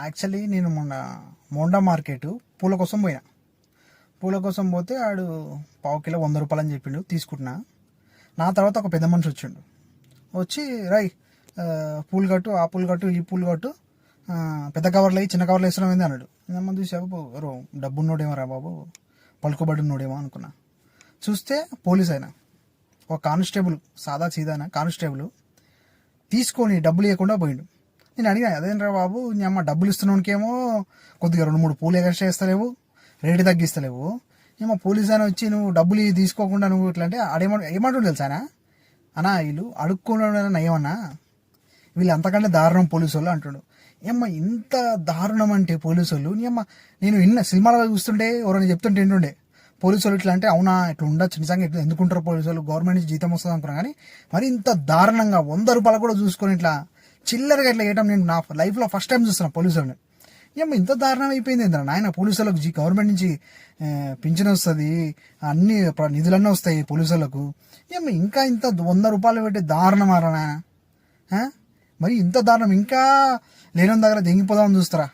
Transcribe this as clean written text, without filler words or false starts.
Actually నేను మొన్న Monda market పూల కోసం పోయినా. పూల కోసం పోతే ఆడు పావు కిలో 100 రూపాయలు అని చెప్పిండు, తీసుకుంటున్నా. నా తర్వాత ఒక పెద్ద మనిషి వచ్చిండు. వచ్చి రై పూలు కట్టు, ఆ పూలు కట్టు, ఈ పూలు కట్టు, పెద్ద కవర్లు అయ్యి చిన్న కవర్లు వేస్తున్నాం ఏంది అన్నాడు. నేను చూసావు ఎవరో డబ్బున్నోడేమో రా బాబు, పలుకుబడి ఉన్నోడేమో అనుకున్నా. చూస్తే పోలీస్ అయినా, ఒక కానిస్టేబుల్, సాదా సీదానా కానిస్టేబుల్ తీసుకొని డబ్బులు ఇవ్వకుండా పోయిండు. నేను అడిగా, అదేంట్రా బాబు, నీ అమ్మ డబ్బులు ఇస్తున్నోనికేమో కొద్దిగా 2-3 పూలు ఎగస్ట్రా ఇస్తలేవు, రేటు తగ్గిస్తలేవు. ఏమో పోలీస్ అని వచ్చి నువ్వు డబ్బులు తీసుకోకుండా నువ్వు ఇట్లా అంటే ఏమంటుండు తెలుసానా? అన్నా వీళ్ళు అడుక్కోవడం ఏమన్నా, వీళ్ళు అంతకంటే దారుణం పోలీసు వాళ్ళు అంటుండు. ఏమ్మ ఇంత దారుణం అంటే పోలీసు వాళ్ళు, నీ అమ్మ నేను ఇన్న సినిమాలో చూస్తుంటే ఎవరైనా చెప్తుంటే ఏంటుండే పోలీసు వాళ్ళు ఇట్లా అంటే, అవునా ఇట్లా ఉండొచ్చు, నిజంగా ఇట్లా ఎందుకుంటారు పోలీసు వాళ్ళు, గవర్నమెంట్ నుంచి జీతం వస్తుంది అనుకున్నా. కానీ మరి ఇంత దారుణంగా 100 రూపాయలు కూడా చూసుకొని ఇట్లా చిల్లరగా ఇట్లా వేయటం నేను నా లైఫ్లో ఫస్ట్ టైం చూస్తున్నాను పోలీసు వాళ్ళని. ఏమో ఇంత దారుణం అయిపోయింది ఏంటంటే నాయన, పోలీసు వాళ్ళకు గవర్నమెంట్ నుంచి పింఛన్ వస్తుంది, అన్ని నిధులన్నీ వస్తాయి పోలీసు వాళ్ళకు. ఏమో ఇంకా ఇంత 100 రూపాయలు పెట్టి దారుణం ఆరా నాయన. మరి ఇంత దారుణం ఇంకా లేని దగ్గర దెంగిపోదామని చూస్తారా?